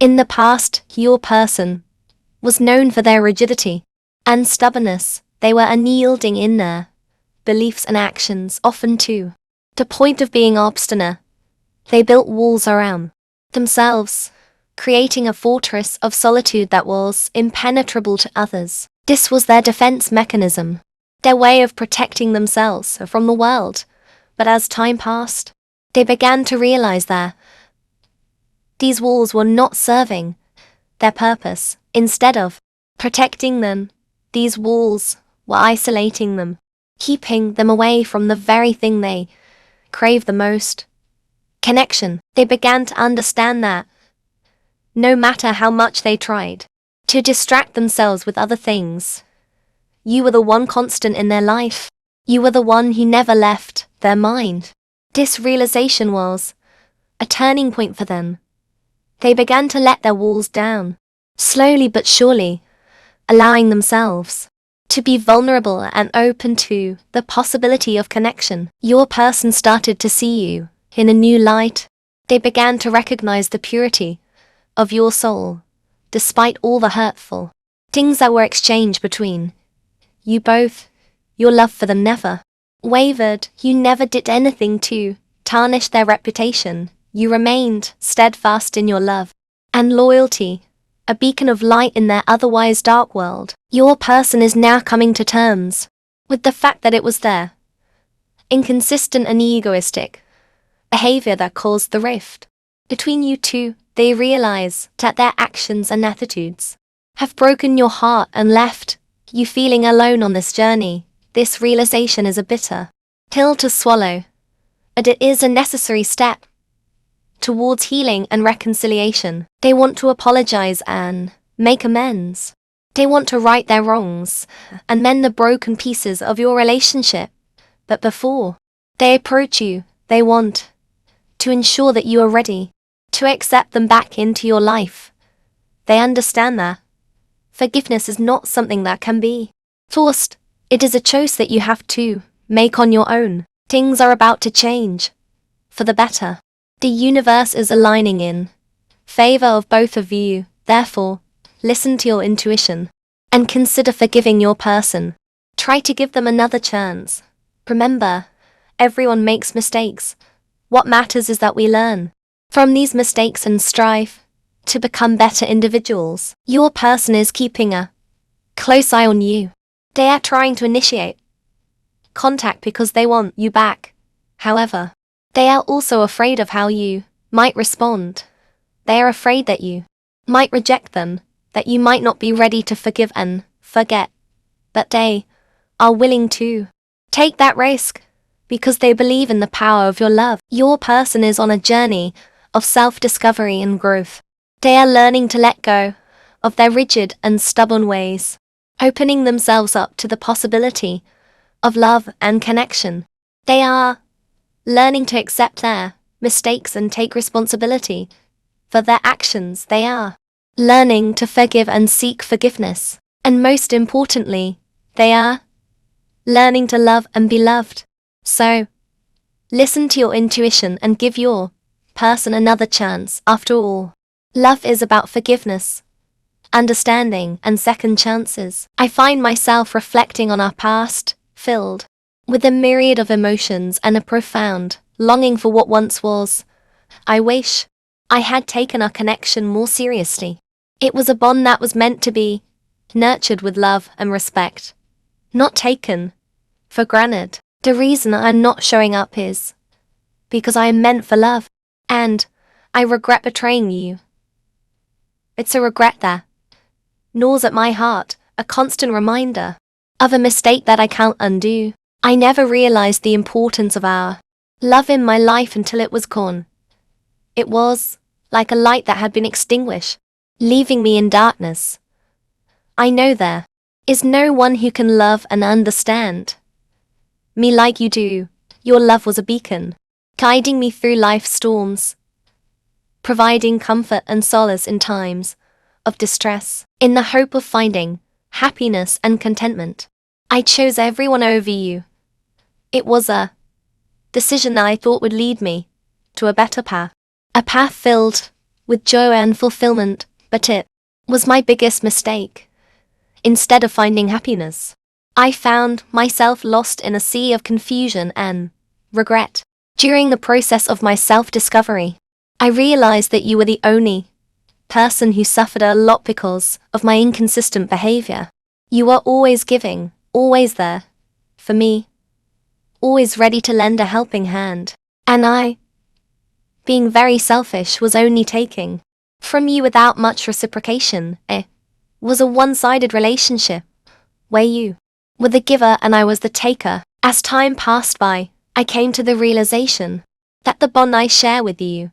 In the past, your person was known for their rigidity and stubbornness. They were unyielding in their beliefs and actions, often to the point of being obstinate. They built walls around themselves, creating a fortress of solitude that was impenetrable to others. This was their defense mechanism, their way of protecting themselves from the world. But as time passed, they began to realize that these walls were not serving their purpose. Instead of protecting them, these walls were isolating them, keeping them away from the very thing they craved the most: connection. They began to understand that no matter how much they tried to distract themselves with other things, you were the one constant in their life. You were the one who never left their mind. This realization was a turning point for them. They began to let their walls down, slowly but surely, allowing themselves to be vulnerable and open to the possibility of connection. Your person started to see you in a new light. They began to recognize the purity of your soul, despite all the hurtful things that were exchanged between you both. Your love for them never wavered. You never did anything to tarnish their reputation. You remained steadfast in your love and loyalty, a beacon of light in their otherwise dark world. Your person is now coming to terms with the fact that it was their inconsistent and egoistic behavior that caused the rift between you two. They realize that their actions and attitudes have broken your heart and left you feeling alone on this journey. This realization is a bitter pill to swallow, and it is a necessary step towards healing and reconciliation. They want to apologize and make amends. They want to right their wrongs and mend the broken pieces of your relationship. But before they approach you, they want to ensure that you are ready to accept them back into your life. They understand that forgiveness is not something that can be forced. It is a choice that you have to make on your own. Things are about to change for the better. The universe is aligning in favor of both of you. Therefore, listen to your intuition and consider forgiving your person. Try to give them another chance. Remember, everyone makes mistakes. What matters is that we learn from these mistakes and strive to become better individuals. Your person is keeping a close eye on you. They are trying to initiate contact because they want you back. However, they are also afraid of how you might respond. They are afraid that you might reject them, that you might not be ready to forgive and forget. But they are willing to take that risk because they believe in the power of your love. Your person is on a journey of self-discovery and growth. They are learning to let go of their rigid and stubborn ways, opening themselves up to the possibility of love and connection. They are learning to accept their mistakes and take responsibility for their actions. They are learning to forgive and seek forgiveness. And most importantly, they are learning to love and be loved. So, listen to your intuition and give your person another chance. After all, love is about forgiveness, understanding, and second chances. I find myself reflecting on our past, filled with a myriad of emotions and a profound longing for what once was. I wish I had taken our connection more seriously. It was a bond that was meant to be nurtured with love and respect, not taken for granted. The reason I'm not showing up is because I am meant for love, and I regret betraying you. It's a regret that gnaws at my heart, a constant reminder of a mistake that I can't undo. I never realized the importance of our love in my life until it was gone. It was like a light that had been extinguished, leaving me in darkness. I know there is no one who can love and understand me like you do. Your love was a beacon, guiding me through life's storms, providing comfort and solace in times of distress. In the hope of finding happiness and contentment, I chose everyone over you. It was a decision that I thought would lead me to a better path, a path filled with joy and fulfillment, but it was my biggest mistake. Instead of finding happiness, I found myself lost in a sea of confusion and regret. During the process of my self-discovery, I realized that you were the only person who suffered a lot because of my inconsistent behavior. You were always giving, always there for me, always ready to lend a helping hand. And I, being very selfish, was only taking from you without much reciprocation. It was a one-sided relationship where you were the giver and I was the taker. As time passed by, I came to the realization that the bond I share with you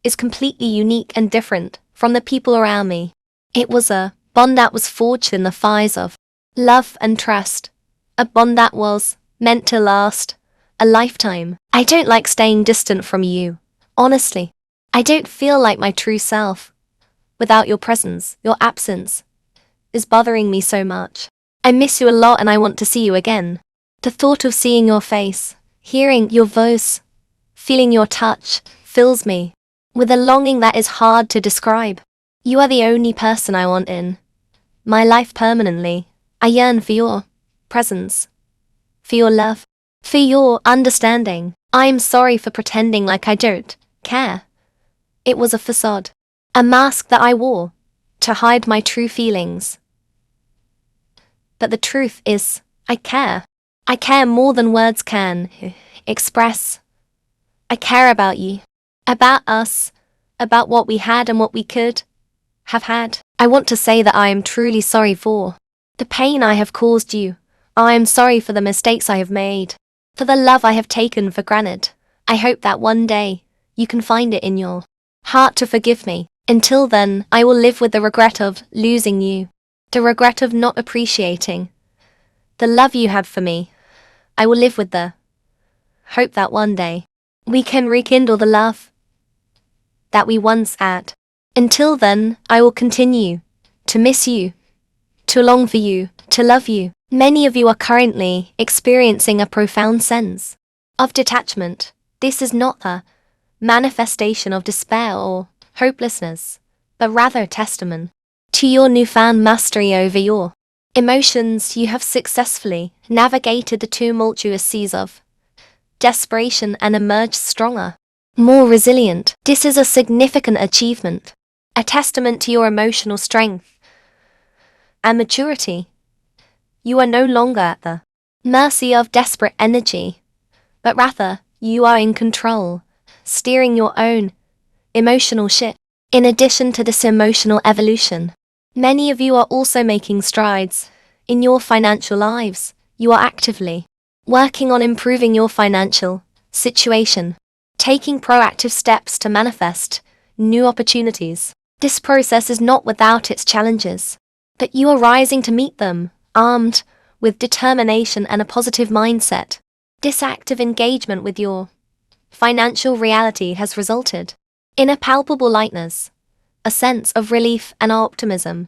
is completely unique and different from the people around me. It was a bond that was forged in the fires of love and trust, a bond that was meant to last a lifetime. I don't like staying distant from you, honestly. I don't feel like my true self without your presence. Your absence is bothering me so much. I miss you a lot and I want to see you again. The thought of seeing your face, hearing your voice, feeling your touch fills me with a longing that is hard to describe. You are the only person I want in my life permanently. I yearn for your presence, for your love, for your understanding. I am sorry for pretending like I don't care. It was a facade, a mask that I wore to hide my true feelings. But the truth is, I care. I care more than words can express. I care about you, about us, about what we had and what we could have had. I want to say that I am truly sorry for the pain I have caused you. I am sorry for the mistakes I have made, for the love I have taken for granted. I hope that one day you can find it in your heart to forgive me. Until then, I will live with the regret of losing you, the regret of not appreciating the love you had for me. I will live with the hope that one day we can rekindle the love that we once had. Until then, I will continue to miss you, to long for you, to love you. Many of you are currently experiencing a profound sense of detachment. This is not a manifestation of despair or hopelessness, but rather a testament to your newfound mastery over your emotions. You have successfully navigated the tumultuous seas of desperation and emerged stronger, more resilient. This is a significant achievement, a testament to your emotional strength and maturity. You are no longer at the mercy of desperate energy, but rather you are in control, steering your own emotional ship. In addition to this emotional evolution, many of you are also making strides in your financial lives. You are actively working on improving your financial situation, taking proactive steps to manifest new opportunities. This process is not without its challenges, but you are rising to meet them, armed with determination and a positive mindset. This active engagement with your financial reality has resulted in a palpable lightness, a sense of relief and optimism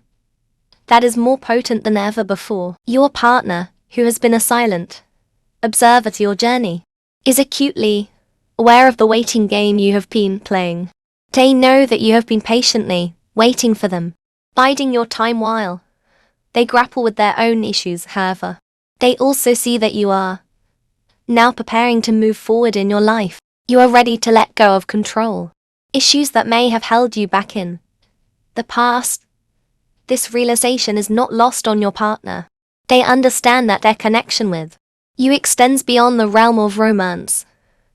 that is more potent than ever before. Your partner, who has been a silent observer to your journey, is acutely aware of the waiting game you have been playing. They know that you have been patiently waiting for them, biding your time while they grapple with their own issues. However, they also see that you are now preparing to move forward in your life. You are ready to let go of control issues that may have held you back in the past. This realization is not lost on your partner. They understand that their connection with you extends beyond the realm of romance.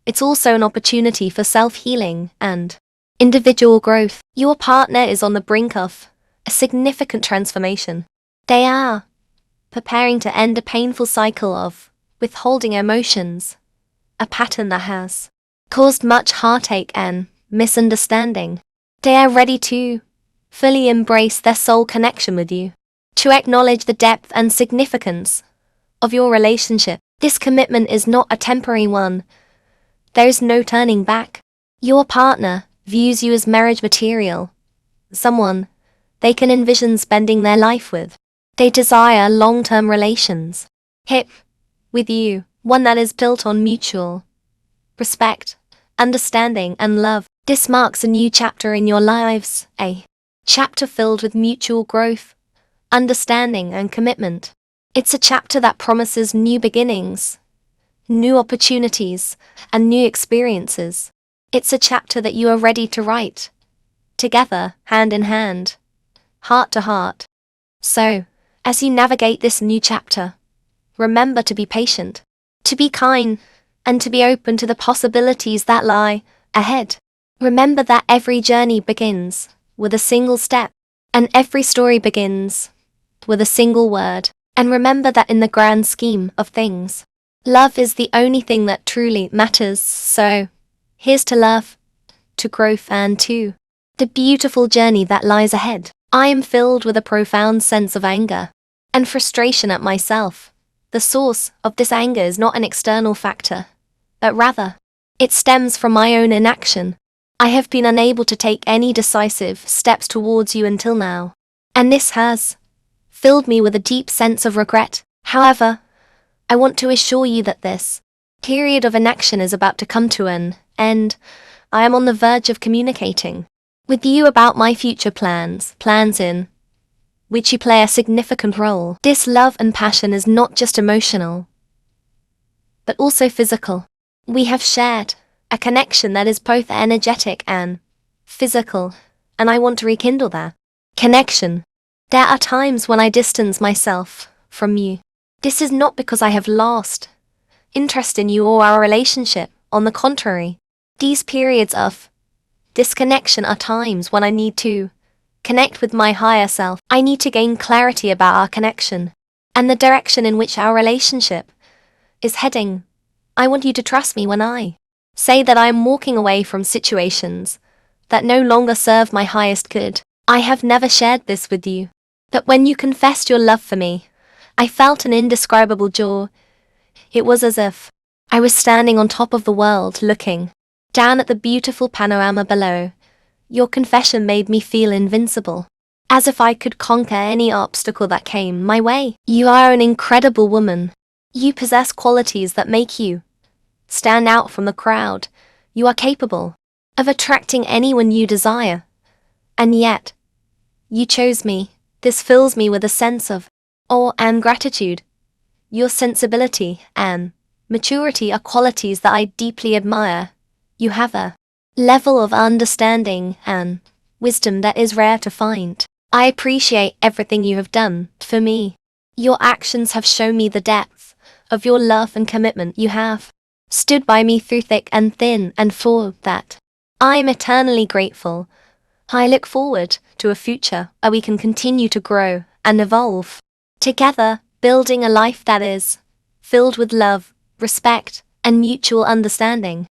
It's also an opportunity for self-healing and individual growth. Your partner is on the brink of a significant transformation. They are preparing to end a painful cycle of withholding emotions, a pattern that has caused much heartache and misunderstanding. They are ready to fully embrace their soul connection with you, to acknowledge the depth and significance of your relationship. This commitment is not a temporary one. There is no turning back. Your partner views you as marriage material, someone they can envision spending their life with. They desire long-term relations with you, one that is built on mutual respect, understanding, and love. This marks a new chapter in your lives, a chapter filled with mutual growth, understanding, and commitment. It's a chapter that promises new beginnings, new opportunities, and new experiences. It's a chapter that you are ready to write, together, hand in hand, heart to heart. So, as you navigate this new chapter, remember to be patient, to be kind, and to be open to the possibilities that lie ahead. Remember that every journey begins with a single step, and every story begins with a single word. And remember that in the grand scheme of things, love is the only thing that truly matters. So, here's to love, to growth, and to the beautiful journey that lies ahead. I am filled with a profound sense of anger and frustration at myself. The source of this anger is not an external factor, but rather, it stems from my own inaction. I have been unable to take any decisive steps towards you until now, and this has filled me with a deep sense of regret. However, I want to assure you that this period of inaction is about to come to an end. I am on the verge of communicating with you about my future plans in which you play a significant role. This love and passion is not just emotional, but also physical. We have shared a connection that is both energetic and physical, and I want to rekindle that connection. There are times when I distance myself from you. This is not because I have lost interest in you or our relationship. On the contrary, these periods of disconnection are times when I need to connect with my higher self. I need to gain clarity about our connection and the direction in which our relationship is heading. I want you to trust me when I say that I am walking away from situations that no longer serve my highest good. I have never shared this with you, but when you confessed your love for me, I felt an indescribable joy. It was as if I was standing on top of the world looking down at the beautiful panorama below. Your confession made me feel invincible, as if I could conquer any obstacle that came my way. You are an incredible woman. You possess qualities that make you stand out from the crowd. You are capable of attracting anyone you desire. And yet, you chose me. This fills me with a sense of awe and gratitude. Your sensibility and maturity are qualities that I deeply admire. You have a level of understanding and wisdom that is rare to find. I appreciate everything you have done for me. Your actions have shown me the depth of your love and commitment. You have stood by me through thick and thin, and for that, I am eternally grateful. I look forward to a future where we can continue to grow and evolve together, building a life that is filled with love, respect, and mutual understanding.